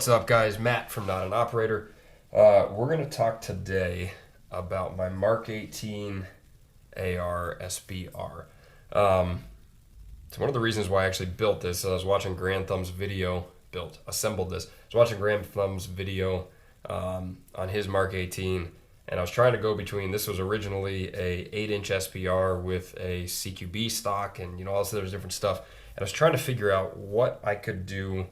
What's up, guys? Matt from Not an Operator. We're going to talk today about my Mark 18 AR SBR. It's one of the reasons why I actually built this. I was watching Grand Thumb's video, assembled this. I was watching Grand Thumb's video on his Mark 18, and I was trying to go between, this was originally a 8-inch SBR with a CQB stock and all this other different stuff. And I was trying to figure out what I could do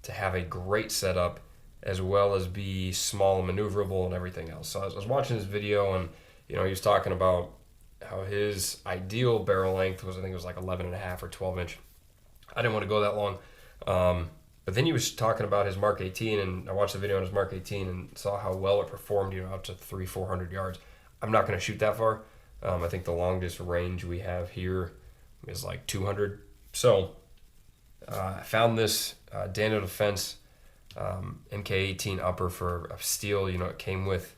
to have a great setup as well as be small and maneuverable and everything else. So I was watching his video, and he was talking about how his ideal barrel length was, I think it was like 11.5 or 12 inch. I didn't want to go that long. But then he was talking about his Mark 18, and I watched the video on his Mark 18 and saw how well it performed, up to 300-400 yards. I'm not going to shoot that far. I think the longest range we have here is like 200. So I found this Daniel Defense MK18 upper for a steel. It came with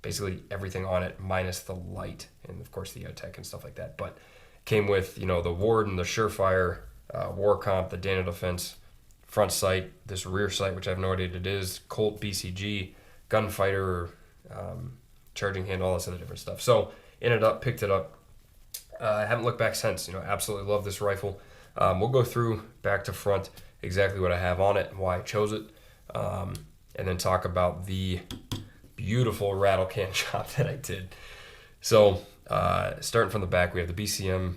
basically everything on it minus the light and of course the tech and stuff like that. But came with the Ward and the Surefire War Comp, the Daniel Defense front sight, this rear sight which I have no idea what it is, Colt BCG, gunfighter, charging handle, all this other different stuff. So picked it up. I haven't looked back since. Absolutely love this rifle. We'll go through back to front exactly what I have on it and why I chose it, and then talk about the beautiful rattle can job that I did. So starting from the back, we have the BCM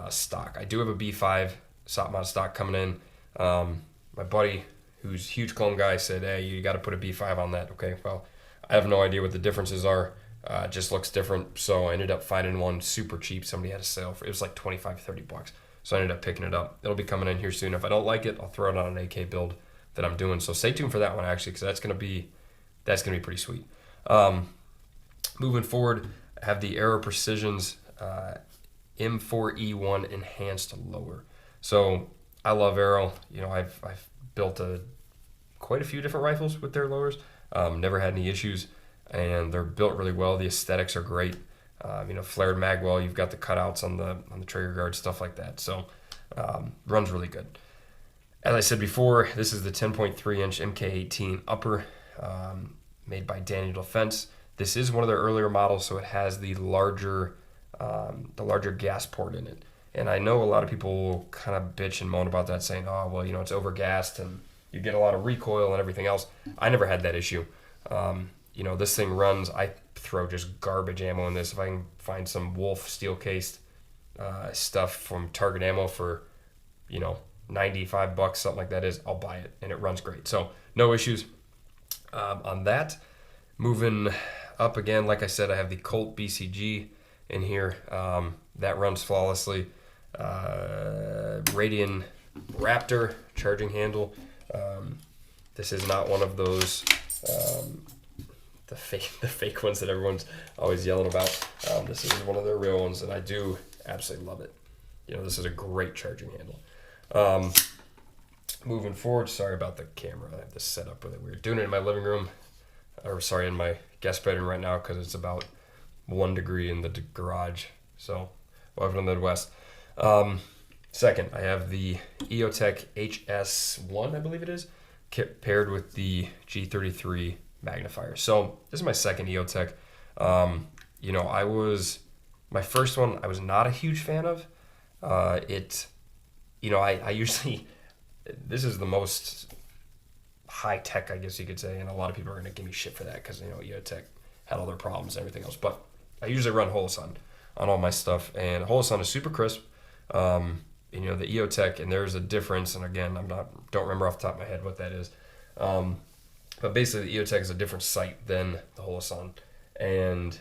stock. I do have a B5 SOP mod stock coming in. My buddy, who's a huge clone guy, said, "Hey, you got to put a B5 on that." Okay, well, I have no idea what the differences are. It just looks different. So I ended up finding one super cheap. Somebody had a sale for it. Was like 25, 30 bucks. So I ended up picking it up. It'll be coming in here soon. If I don't like it, I'll throw it on an AK build that I'm doing. So stay tuned for that one actually, because that's gonna be pretty sweet. Moving forward, I have the Aero Precisions M4E1 enhanced lower. So I love Aero. I've built quite a few different rifles with their lowers. Never had any issues, and they're built really well. The aesthetics are great. Flared magwell, you've got the cutouts on the trigger guard, stuff like that. So runs really good. As I said before, this is the 10.3 inch MK18 upper, made by Daniel Defense. This is one of their earlier models, so it has the larger gas port in it. And I know a lot of people kind of bitch and moan about that, saying, "Oh, well, it's overgassed and you get a lot of recoil and everything else." I never had that issue. This thing runs. I throw just garbage ammo in this. If I can find some Wolf steel cased stuff from Target Ammo for 95 bucks, something like that I'll buy it, and it runs great. So no issues on that. Moving up again, like I said, I have the Colt BCG in here. That runs flawlessly. Radian Raptor charging handle. This is not one of those the fake ones that everyone's always yelling about. This is one of their real ones, and I do absolutely love it. This is a great charging handle. Moving forward, sorry about the camera. I have this set up with it. We're doing it in my living room, in my guest bedroom right now, because it's about 1 degree in the garage. So welcome to the Midwest. Second, I have the EOTech HS1, I believe it is, paired with the G33 magnifier. So this is my second EOTech. My first one I was not a huge fan of. I usually, this is the most high tech, I guess you could say, and a lot of people are going to give me shit for that because EOTech had all their problems and everything else. But I usually run Holosun on all my stuff, and Holosun is super crisp. The EOTech, and there's a difference, and again, don't remember off the top of my head what that is. But basically, the EOTech is a different sight than the Holosun, and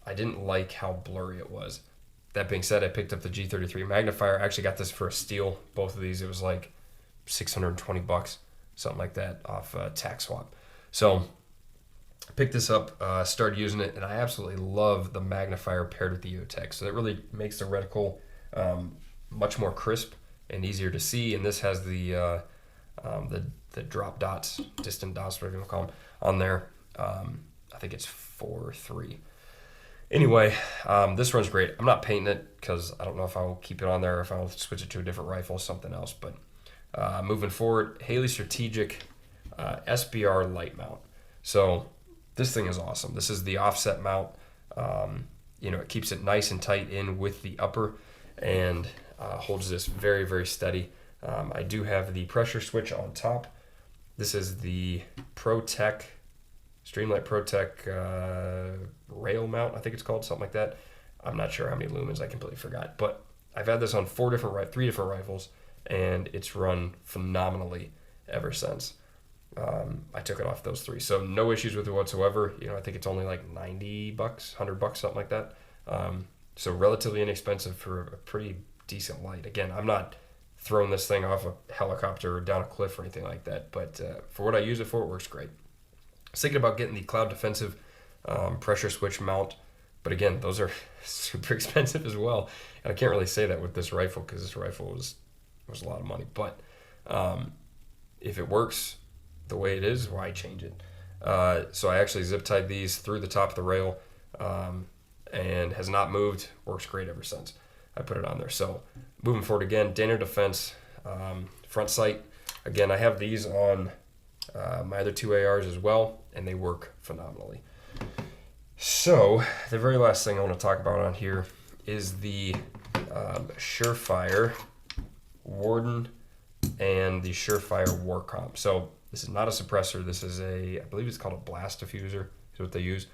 I didn't like how blurry it was. That being said, I picked up the G33 magnifier. I actually got this for a steal. Both of these, it was like 620 bucks, something like that, off tax swap. So I picked this up, started using it, and I absolutely love the magnifier paired with the EOTech. So that really makes the reticle much more crisp and easier to see. And this has the drop dots, distant dots, whatever you want to call them, on there. I think it's 4.3. Anyway, this runs great. I'm not painting it because I don't know if I'll keep it on there, if I'll switch it to a different rifle, something else. But Moving forward, Haley Strategic SBR light mount. So this thing is awesome. This is the offset mount. It keeps it nice and tight in with the upper and holds this very, very steady. I do have the pressure switch on top. This is the ProTech, Streamlight ProTech rail mount, I think it's called, something like that. I'm not sure how many lumens, I completely forgot. But I've had this on three different rifles, and it's run phenomenally ever since. I took it off those three, so no issues with it whatsoever. I think it's only like $90, $100, something like that. So relatively inexpensive for a pretty decent light. Again, I'm not throwing this thing off a helicopter or down a cliff or anything like that, but for what I use it for, it works great. I was thinking about getting the Cloud Defensive pressure switch mount, but again, those are super expensive as well, and I can't really say that with this rifle because this rifle was a lot of money. But if it works the way it is, why change it? So I actually zip tied these through the top of the rail, and has not moved. Works great ever since I put it on there. So moving forward again, Daniel Defense front sight. Again, I have these on my other two ARs as well, and they work phenomenally. So the very last thing I want to talk about on here is the Surefire Warden and the Surefire Warcomp. So this is not a suppressor. This is I believe it's called a blast diffuser is what they use.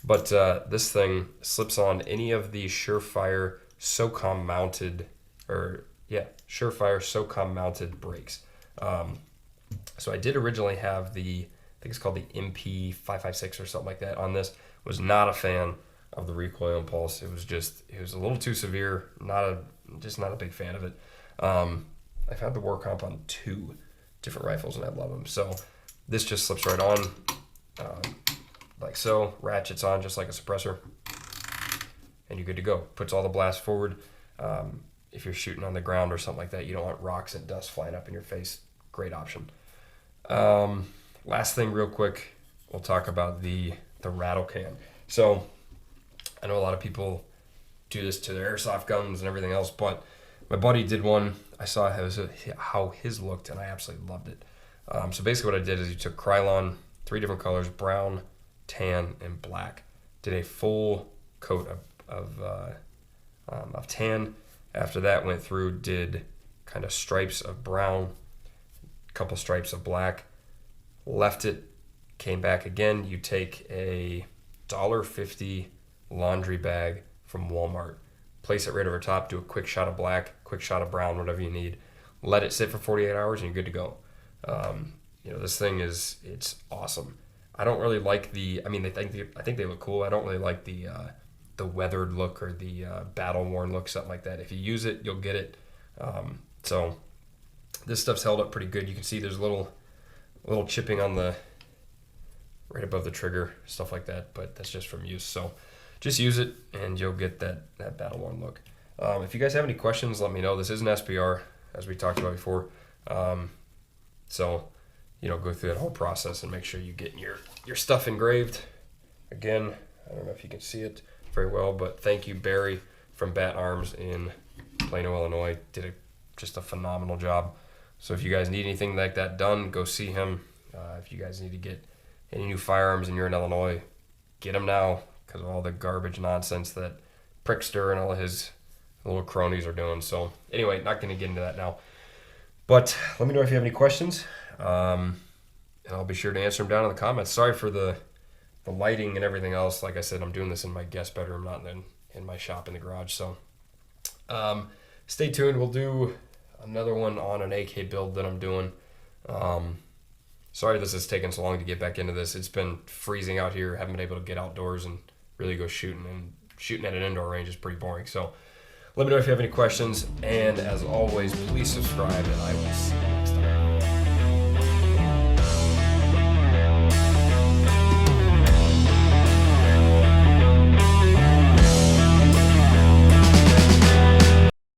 But this thing slips on any of the Surefire SOCOM mounted, Surefire SOCOM mounted brakes. So I did originally have I think it's called the MP556 or something like that on this. Was not a fan of the recoil impulse. It was a little too severe. Just not a big fan of it. I've had the Warcomp on 2 different rifles and I love them. So this just slips right on, like so, ratchets on just like a suppressor, and you're good to go. Puts all the blast forward. If you're shooting on the ground or something like that, you don't want rocks and dust flying up in your face. Great option. Last thing real quick, we'll talk about the rattle can. So I know a lot of people do this to their airsoft guns and everything else, but my buddy did one. I saw how his looked, and I absolutely loved it. So basically what I did is you took Krylon, 3 different colors, brown, tan, and black. Did a full coat of tan. After that, went through, did kind of stripes of brown, a couple stripes of black, left it, came back again. You take a $1.50 laundry bag from Walmart, place it right over top, do a quick shot of black, quick shot of brown, whatever you need. Let it sit for 48 hours and you're good to go. This thing it's awesome. I don't really like I think they look cool. I don't really like the weathered look or the battle worn look, something like that. If you use it, you'll get it. So this stuff's held up pretty good. You can see there's a little chipping on right above the trigger, stuff like that, but that's just from use. So just use it and you'll get that battle worn look. If you guys have any questions, let me know. This is an SBR, as we talked about before. So go through that whole process and make sure you get your stuff engraved. Again, I don't know if you can see it very well, but thank you, Barry from Bat Arms in Plano, Illinois. Did just a phenomenal job. So if you guys need anything like that done, go see him. If you guys need to get any new firearms and you're in Illinois, get them now, because of all the garbage nonsense that Prickster and all of his little cronies are doing. So anyway, not going to get into that now. But let me know if you have any questions, and I'll be sure to answer them down in the comments. Sorry for the lighting and everything else. Like I said, I'm doing this in my guest bedroom, not in my shop in the garage. So stay tuned. We'll do another one on an AK build that I'm doing. Sorry this has taken so long to get back into this. It's been freezing out here. Haven't been able to get outdoors and really go shooting. And shooting at an indoor range is pretty boring. So let me know if you have any questions. And as always, please subscribe, and I will see you next time.